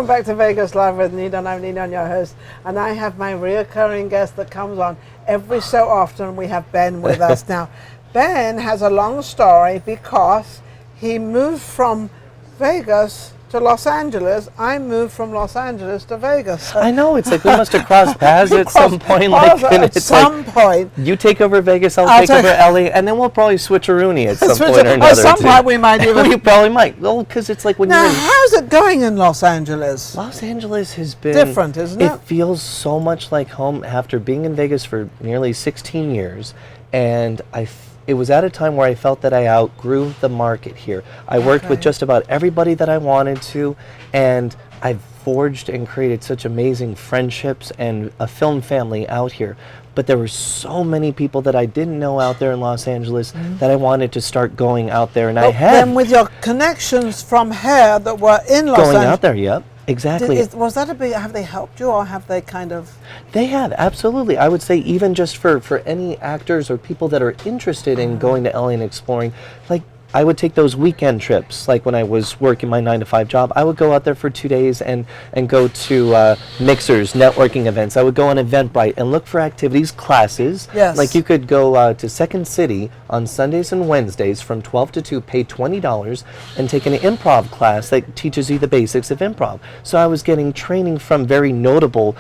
Welcome back to Vegas Live with Ninon. I'm Ninon, your host, and I have my reoccurring guest that comes on every so often. We have Ben with us now. Ben has a long story because he moved from Vegas to Los Angeles. I moved from Los Angeles to Vegas. So I know, it's like we must have crossed paths at some point. At some point. You take over Vegas, I'll take over LA, and then we'll probably switch a Rooney at some point or another. At some point we might even. We probably might. Well, because it's like when now, you're in... how's it going in Los Angeles? Los Angeles has been... different, isn't it? It feels so much like home after being in Vegas for nearly 16 years, and it was at a time where I felt that I outgrew the market here. I worked with just about everybody that I wanted to, and I've forged and created such amazing friendships and a film family out here. But there were so many people that I didn't know out there in Los Angeles that I wanted to start going out there, and I had... Then with your connections from here that were in Los Angeles... Going out there, yep. Exactly. Was that a big... have they helped you, or have they kind of... They have, absolutely. I would say even just for any actors or people that are interested in going to LA and exploring, like, I would take those weekend trips, like when I was working my 9-to-5 job. I would go out there for 2 days and go to mixers, networking events. I would go on Eventbrite and look for activities, classes. Yes. Like you could go to Second City on Sundays and Wednesdays from 12 to 2, pay $20, and take an improv class that teaches you the basics of improv. So I was getting training from very notable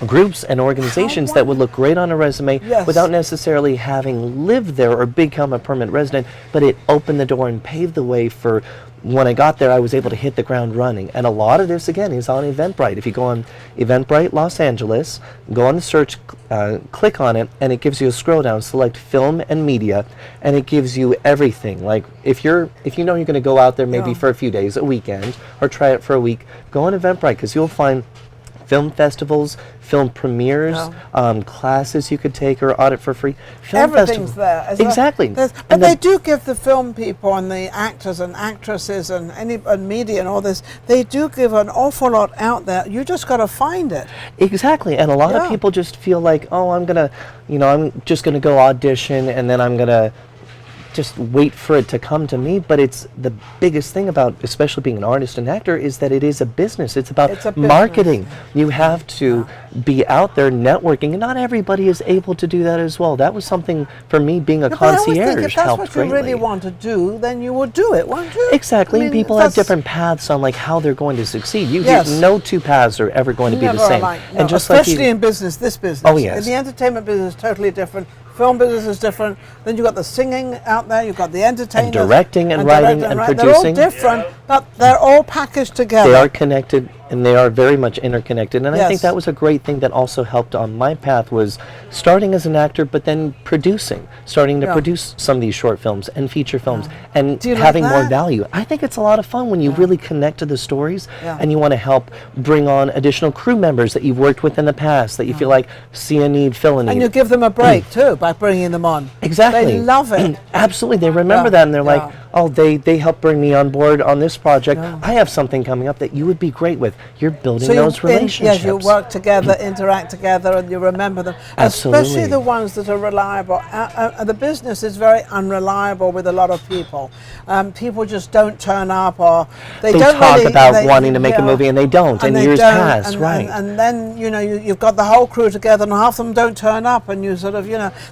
groups and organizations that would look great on a resume without necessarily having lived there or become a permanent resident, but it opened the door and paved the way for when I got there. I was able to hit the ground running. And a lot of this, again, is on Eventbrite. If you go on Eventbrite Los Angeles, go on the search, click on it, and it gives you a scroll down, select film and media, and it gives you everything. Like if you know you're going to go out there maybe for a few days, a weekend, or try it for a week, go on Eventbrite, because you'll find film festivals, film premieres, classes you could take or audit for free. Everything's there. Exactly. But they do give the film people and the actors and actresses and media and all this, they do give an awful lot out there. You just got to find it. Exactly. And a lot of people just feel like, oh, I'm just going to go audition, and then I'm going to just wait for it to come to me. But it's the biggest thing about, especially being an artist and actor, is that it is a business. It's about marketing. You have to be out there networking, and not everybody is able to do that as well. That was something for me, being a concierge, helped greatly. If that's what you really want to do, then you would do it, won't you? Exactly. I mean, people have different paths on like how they're going to succeed. No two paths are ever going to be the same. And just especially in business, this business. Oh yes. In the entertainment business, totally different. Film business is different. Then you've got the singing out there, you've got the entertainment. And directing and writing and producing. They're all different, but they're all packaged together. They are connected, and they are very much interconnected. And I think that was a great thing that also helped on my path, was starting as an actor, but then starting to produce some of these short films and feature films, and having more value. I think it's a lot of fun when you really connect to the stories, and you want to help bring on additional crew members that you've worked with in the past, that you feel like see a need, fill a need. And you give them a break too by bringing them on. Exactly. They love it. Absolutely. They remember that, and they're like, oh, they helped bring me on board on this project. I have something coming up that you would be great with. You're building those relationships. Yes, you work together, interact together, and you remember them. Absolutely. Especially the ones that are reliable. The business is very unreliable with a lot of people. People just don't turn up, or they don't talk about wanting to make a movie, and they don't, and years pass, and then, you've got the whole crew together, and half of them don't turn up, and you sort of,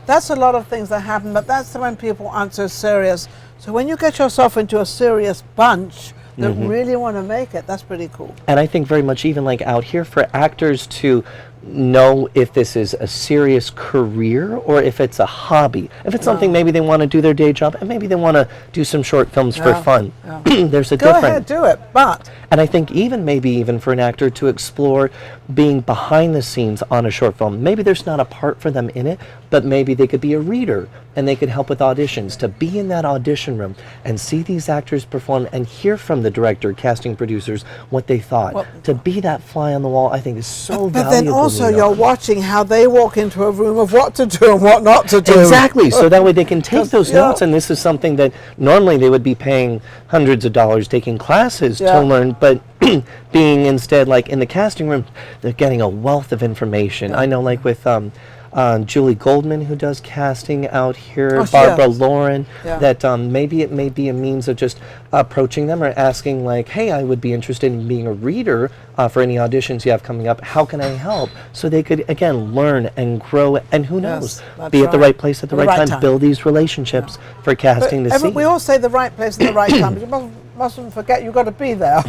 that's a lot of things that happen, but that's when people aren't so serious. So when you get yourself into a serious bunch that really want to make it, that's pretty cool. And I think very much even like out here, for actors to know if this is a serious career or if it's a hobby. If it's something maybe they want to do their day job, and maybe they want to do some short films for fun. There's a difference. Go ahead, do it, but... And I think even for an actor to explore being behind the scenes on a short film, maybe there's not a part for them in it, but maybe they could be a reader, and they could help with auditions, to be in that audition room and see these actors perform and hear from the director, casting producers, what they thought. Well, to be that fly on the wall, I think is so valuable. But then also you're watching how they walk into a room of what to do and what not to do. Exactly, so that way they can take those notes, and this is something that normally they would be paying hundreds of dollars taking classes to learn, but being instead like in the casting room, they're getting a wealth of information. I know, like with Julie Goldman, who does casting out here, Oh, she Barbara does. Lauren, Yeah. that maybe it may be a means of just approaching them or asking like, hey, I would be interested in being a reader for any auditions you have coming up. How can I help? So they could, again, learn and grow, and who knows, that's be at the right. right place at the right time, build these relationships for casting to see. We all say the right place at the right time, but you mustn't forget you've got to be there.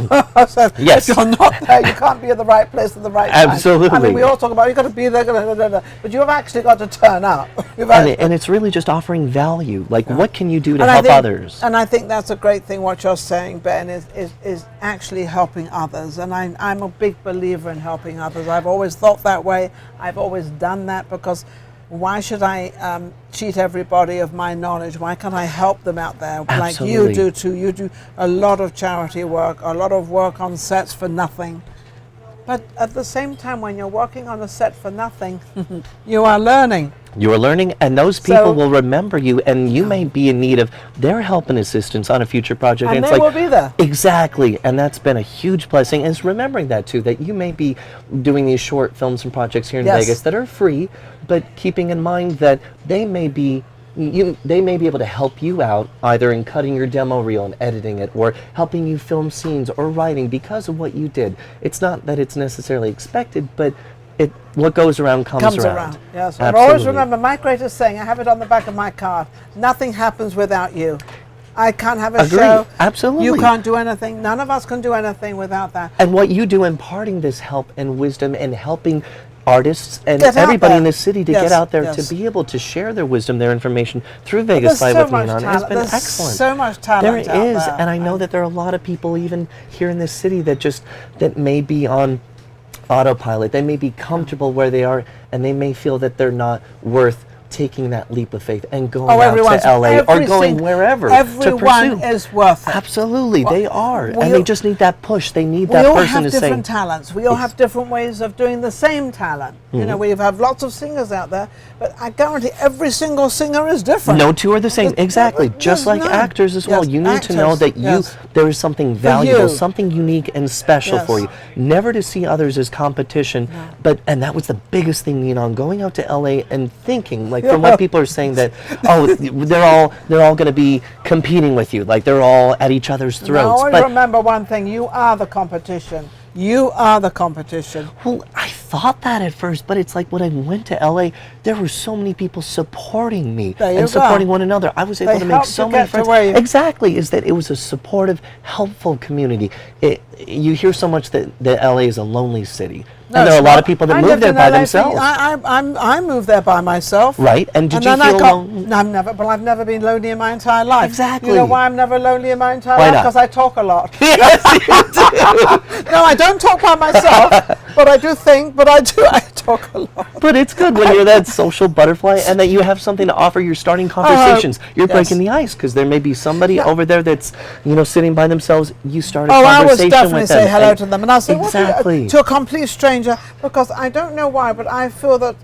So Yes. if you're not there, you can't be at the right place at the right time. Absolutely. I mean, we all talk about you've got to be there, but you've actually got to turn up. And it's really just offering value. Like, what can you do to help others? And I think that's a great thing. What you're saying, Ben, is actually helping others. And I'm a big believer in helping others. I've always thought that way. I've always done that because why should I cheat everybody of my knowledge? Why can't I help them out there like you do too? You do a lot of charity work, a lot of work on sets for nothing. But at the same time, when you're working on a set for nothing, you are learning. You are learning, and those people will remember you, and you may be in need of their help and assistance on a future project. And it's they like, will be there. Exactly, and that's been a huge blessing. And it's remembering that, too, that you may be doing these short films and projects here in Vegas that are free, but keeping in mind that they may be able to help you out either in cutting your demo reel and editing it, or helping you film scenes or writing because of what you did. It's not that it's necessarily expected, but what goes around comes around. Yes. And always remember my greatest saying, I have it on the back of my card, nothing happens without you. I can't have a show. Absolutely. You can't do anything. None of us can do anything without that. And what you do imparting this help and wisdom and helping artists and Get everybody in the city to get out there yes. to be able to share their wisdom, their information through Vegas Live with Ninon has been excellent. So much talent There is, and I know that there are a lot of people even here in this city that may be on autopilot. They may be comfortable where they are, and they may feel that they're not worth taking that leap of faith and going out to LA or going wherever to pursue. Everyone is worth it. Absolutely, they are, and they just need that push. They need that person to say. We all have different talents. We all have different ways of doing the same talent. You know, we have lots of singers out there, but I guarantee every single singer is different. No two are the same. Exactly, just like actors as well. You need to know that there is something valuable, something unique and special for you. Never to see others as competition, and that was the biggest thing, Ninon, going out to LA and thinking, like from what people are saying that, they're all going to be competing with you, like they're all at each other's throats. No, remember one thing, you are the competition. You are the competition. Well, I thought that at first, but it's like when I went to LA, there were so many people supporting me and supporting one another. I was able to make so many friends. Exactly, is that it was a supportive, helpful community. You hear so much that LA is a lonely city. No, and there are a lot of people that move there by themselves. I moved there by myself. Right, and did you feel lonely? No, I've never been lonely in my entire life. Exactly. You know why I'm never lonely in my entire life? Because I talk a lot. Yes, you do. No, I don't talk by myself, but I do think, I talk a lot. But it's good when you're that social butterfly and that you have something to offer. You're starting conversations. You're breaking the ice because there may be somebody over there that's, sitting by themselves. You start a conversation with them. I would definitely say hello to them. And I'll say, exactly. To a complete stranger, because I don't know why, but I feel that,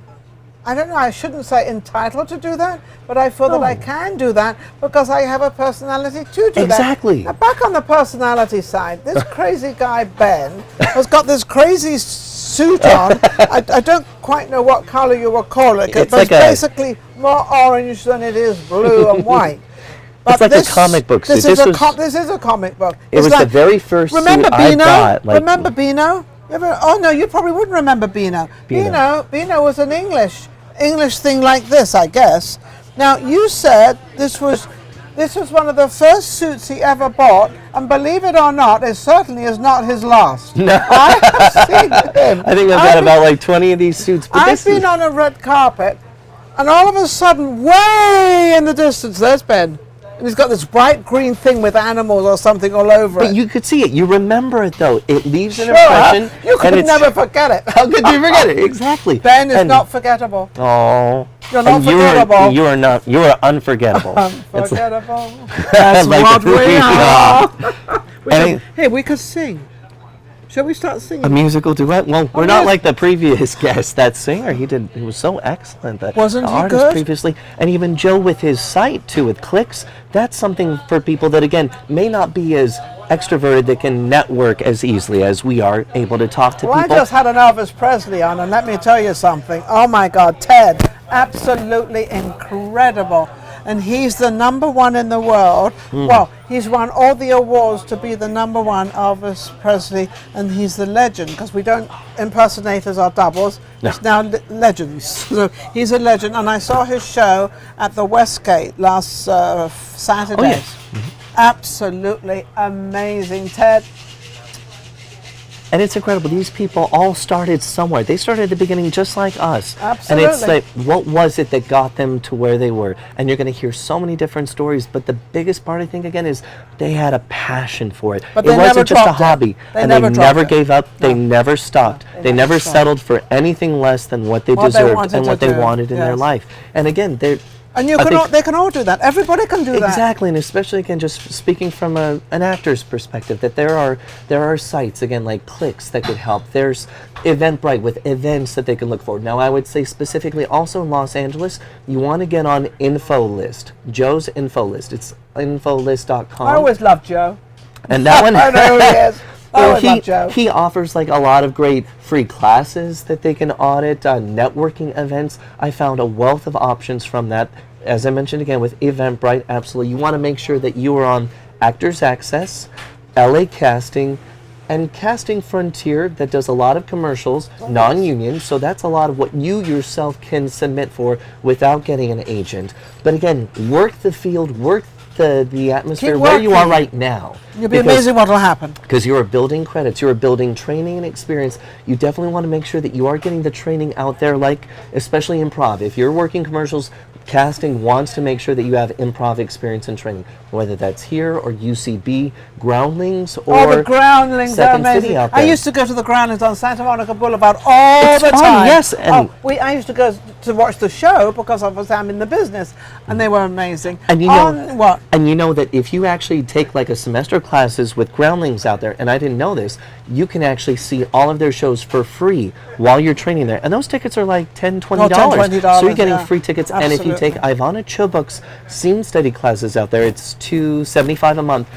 I don't know, I shouldn't say entitled to do that, but I feel that I can do that because I have a personality to do that. Exactly. Now, back on the personality side, this crazy guy, Ben, has got this crazy suit on. I don't quite know what color you will call it, but it's basically more orange than it is blue and white. But it's like a comic book suit. This is a comic book. It was the very first suit I got. Remember Beano? Oh no, you probably wouldn't remember Beano. Beano was an English thing like this, I guess. Now you said this was one of the first suits he ever bought, and believe it or not, it certainly is not his last. No. I have seen him. I think I've got about 20 of these suits. But I've been on a red carpet, and all of a sudden, way in the distance, there's Ben. And he's got this bright green thing with animals or something all over it. But you could see it. You remember it, though. It leaves an impression. You could never forget it. How could you forget it? Exactly. Ben is not forgetable. Oh. You're not forgettable. You are not. You are unforgettable. Unforgettable. That's what we are. We could sing. Shall we start A singing? musical duet? Well, we're not yes. like the previous guest. That singer, he was so excellent. That Wasn't the he artist good? previously, and even Joe with his site too, with clicks. That's something for people that again may not be as extroverted, that can network as easily as we are able to talk to Well, people. I just had an Elvis Presley on, and let me tell you something. Oh my God, Ted, absolutely incredible. And he's the #1 in the world. Well, he's won all the awards to be the #1 Elvis Presley, and he's the legend, because we don't impersonators or doubles. No. It's now legends. So he's a legend, and I saw his show at the Westgate last Saturday. Oh, yes. Absolutely amazing, Ted. And it's incredible. These people all started somewhere. They started at the beginning just like us. Absolutely. And it's like, what was it that got them to where they were? And you're going to hear so many different stories. But the biggest part, I think, again, is they had a passion for it. But it they never wasn't just a dropped it. hobby. They And never they dropped never it. gave up. They No. never stopped. No, They never stopped. settled for anything less than what they What they deserved wanted and to what they do. wanted in their Yes. life. And again, they're... And I think- they can all do that. Everybody can do that. Exactly, and especially again, just speaking from an actor's perspective, that there are sites again like Clicks that could help. There's Eventbrite with events that they can look for. Now, I would say specifically also in Los Angeles, you want to get on InfoList, Joe's InfoList. It's infolist.com. I always loved Joe. And that one, I know who he is. I well, always loved Joe. he offers like a lot of great free classes that they can audit, networking events. I found a wealth of options from that. As I mentioned again with Eventbrite, absolutely. You want to make sure that you are on Actors Access, LA Casting, and Casting Frontier that does a lot of commercials, non-union, so that's a lot of what you yourself can submit for without getting an agent. But again, work the field, work the atmosphere Keep where you are working. right now. You'll be Because- amazing what will happen. because you are building credits, you are building training and experience. You definitely want to make sure that you are getting the training out there, like especially improv. If you're working commercials, casting wants to make sure that you have improv experience and training, whether that's here or UCB, Groundlings, or Oh, the Groundlings are Second City amazing. out I there. used to go to the Groundlings on Santa Monica Boulevard all It's the fun, time. yes, and- I used to go to watch the show because obviously I'm in the business, and they were amazing. And you On know what? And you know that if you actually take like a semester classes with Groundlings out there, and I didn't know this, you can actually see all of their shows for free while you're training there. And those tickets are like $10, $20. $10, So you're getting yeah. free tickets. And if you take Ivana Chobuk's Scene Study classes out there, it's $275 a month.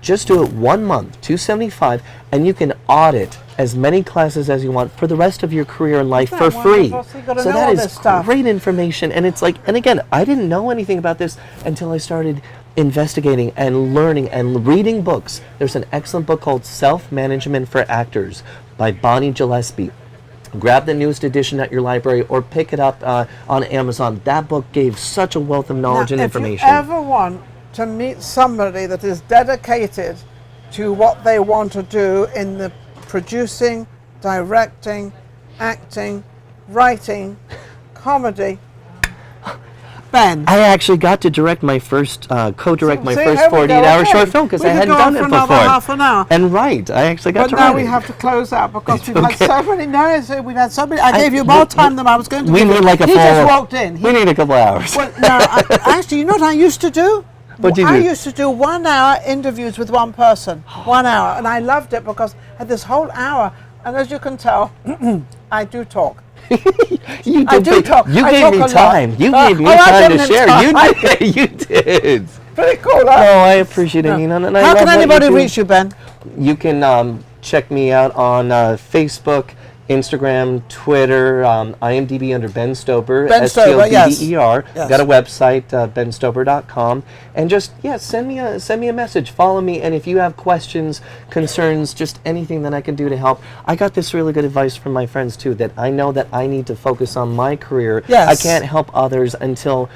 Just do it 1 month, $275, and you can audit as many classes as you want for the rest of your career and life Isn't for that free. wonderful? So you gotta So know that all is this stuff. great information, and it's like, and again, I didn't know anything about this until I started investigating and learning and reading books. There's an excellent book called Self-Management for Actors by Bonnie Gillespie. Grab the newest edition at your library or pick it up on Amazon. That book gave such a wealth of knowledge and information. If you ever want to meet somebody that is dedicated to what they want to do in the producing, directing, acting, writing, comedy, Ben. I actually got to direct my first, co-direct my See, first here we go. 48-hour Okay. short film because We I could hadn't go on done for it another before. half an hour. And right, I actually got But to now write we it. have to close out because It's we've had okay. so many. No, we've had so many. I gave you more we- time than I was going to. We give need you. like a He full. just walked in. We need a couple hours. Well, no, actually, you know what I used to do? What'd you I do? used to do 1 hour interviews with one person, 1 hour, and I loved it because I had this whole hour. And as you can tell, I do talk. You I did do big- talk. You I gave talk me a lot. time. You gave me I time to gave him share. time. You did. You did. Pretty cool, Oh, huh? I appreciate it, Ninon, and I How love can what you anybody do. reach you, Ben? You can check me out on Facebook, Instagram, Twitter, IMDb under Ben Stobber, Ben Stobber, yes. STOBBER. Yes. Got a website, benstobber.com, and just send me a message, follow me, and if you have questions, concerns, just anything that I can do to help. I got this really good advice from my friends too, that I know that I need to focus on my career. Yes. I can't help others until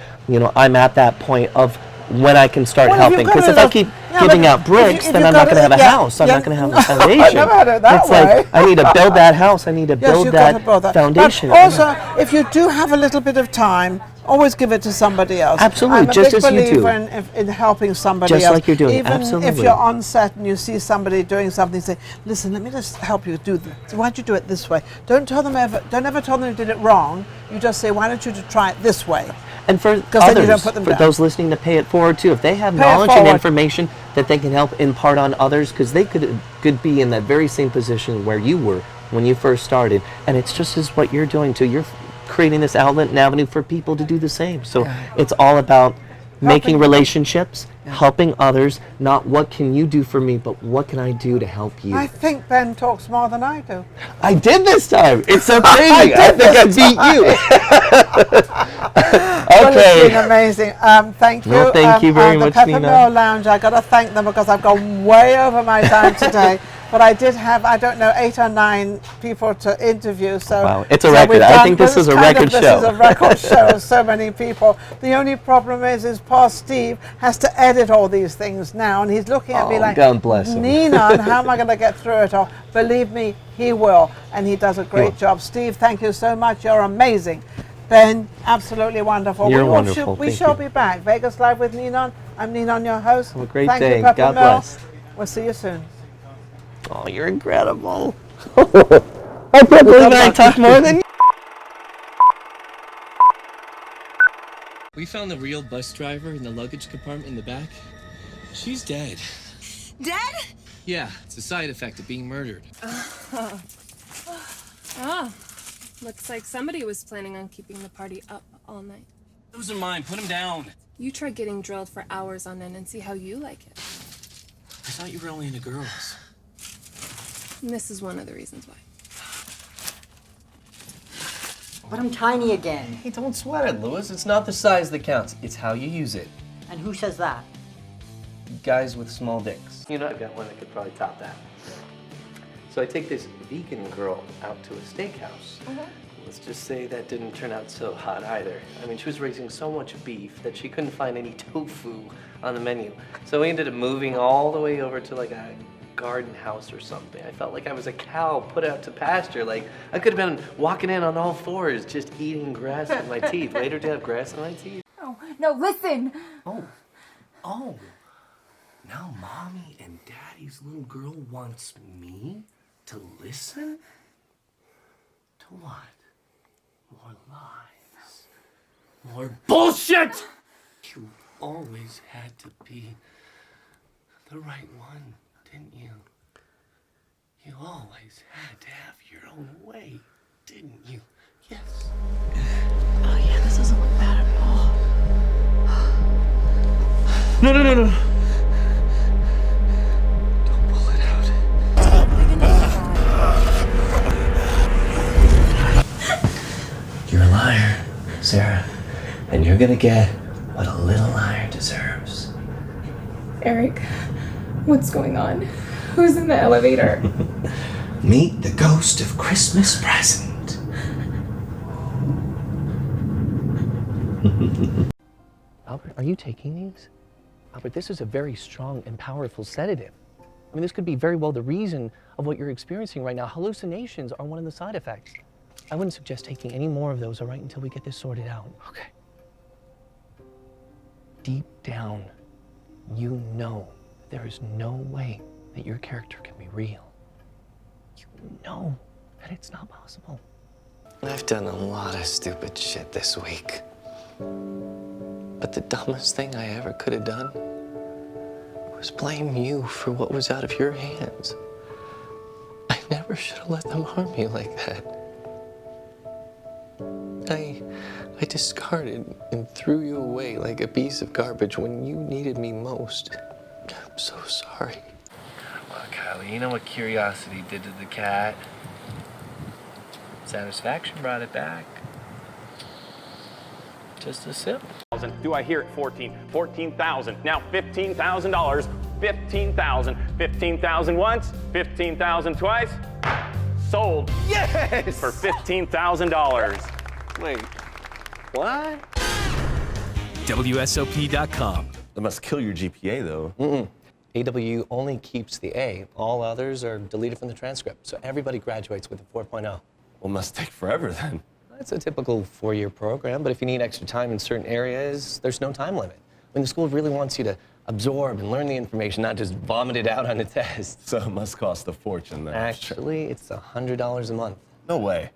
I'm at that point of when I can start Well, if helping. you've got Because if I enough- keep Yeah, giving but out bricks, if then you've I'm not got going to have a yeah, house. I'm yeah, not going to have no, a foundation. I never had it that It's way. like I need to build that house. I need to Yes, build you've got that to build that foundation. But also, if you do have a little bit of time, always give it to somebody else. Absolutely, I'm a just big as you do. believer in helping somebody Just else. like you're doing, Even if absolutely. you're on set and you see somebody doing something, say, "Listen, let me just help you do this. Why don't you do it this way?" Don't ever tell them you did it wrong. You just say, "Why don't you try it this way?" And for Because then you don't others, put them for down. those listening to pay it forward too, if they have Pay it knowledge and forward. information that they can help impart on others, because they could be in that very same position where you were when you first started, and it's just as what you're doing too. You're creating this outlet and avenue for people to do the same. So it's all about making relationships, helping others, not what can you do for me, but what can I do to help you. I think Ben talks more than I do. I did this time. It's so crazy. I think I beat you. Well, it's Okay. been amazing. Thank you. Well, thank you very much, The Pepper Ninon. Mill Lounge, I got to thank them because I've gone way over my time today. But I did have, I don't know, 8 or 9 people to interview. So Wow, it's a so record. we've I done- think this is a record show. This is a record show. So many people. The only problem is poor Steve has to edit all these things now, and he's looking at me Oh, like, God bless him. Ninon, how am I going to get through it all? Believe me, he will, and he does a great job. Steve, thank you so much. You're amazing. Ben, absolutely wonderful. You're we wonderful. We Thank shall you. be back. Vegas Live with Ninon. I'm Ninon, your host. Have a great Thank day. You, Pepper God Mill. bless. We'll see you soon. Oh, you're incredible. I can't believe I talk more than you. We found the real bus driver in the luggage compartment in the back. She's dead. Dead? Yeah, it's a side effect of being murdered. Oh, looks like somebody was planning on keeping the party up all night. Those are mine. Put them down. You try getting drilled for hours on end and see how you like it. I thought you were only into girls. And this is one of the reasons why. But I'm tiny again. Hey, don't sweat it, Lewis. It's not the size that counts. It's how you use it. And who says that? Guys with small dicks. You know, I've got one that could probably top that. So I take this vegan girl out to a steakhouse. Let's just say that didn't turn out so hot either. I mean, she was raising so much beef that she couldn't find any tofu on the menu. So we ended up moving all the way over to like a garden house or something. I felt like I was a cow put out to pasture. Like I could have been walking in on all fours, just eating grass with my teeth. Later to have grass in my teeth. Oh, no, listen. Oh. Now Mommy and Daddy's little girl wants me to listen? To what? More lies. More bullshit! You always had to be the right one, didn't you? You always had to have your own way, didn't you? Yes. Oh, yeah, this doesn't look bad at all. No. Don't pull it out. You're a liar, Sarah. And you're gonna get what a little liar deserves. Eric, what's going on? Who's in the elevator? Meet the ghost of Christmas present. Albert, are you taking these? Albert, this is a very strong and powerful sedative. I mean, this could be very well the reason of what you're experiencing right now. Hallucinations are one of the side effects. I wouldn't suggest taking any more of those, all right, until we get this sorted out. Okay. Deep down, you know there is no way that your character can be real. You know that it's not possible. I've done a lot of stupid shit this week. But the dumbest thing I ever could have done was blame you for what was out of your hands. I never should have let them harm you like that. I discarded and threw you away like a piece of garbage when you needed me most. I'm so sorry. Well, Kylie, you know what curiosity did to the cat? Satisfaction brought it back. Just a sip. Do I hear it? 14,000. Now $15,000. 15,000. 15,000 once. 15,000 twice. Sold. Yes! For $15,000. Wait, what? WSOP.com. That must kill your GPA, though. AW only keeps the A. All others are deleted from the transcript. So everybody graduates with a 4.0. Well, it must take forever then. It's a typical 4-year program, but if you need extra time in certain areas, there's no time limit. I mean, the school really wants you to absorb and learn the information, not just vomit it out on the test. So it must cost a fortune then. Actually, it's $100 a month. No way.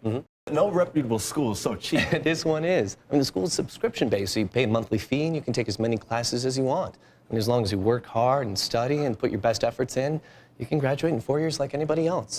No reputable school is so cheap. This one is. I mean, the school's subscription-based, so you pay a monthly fee and you can take as many classes as you want. And as long as you work hard and study and put your best efforts in, you can graduate in 4 years like anybody else.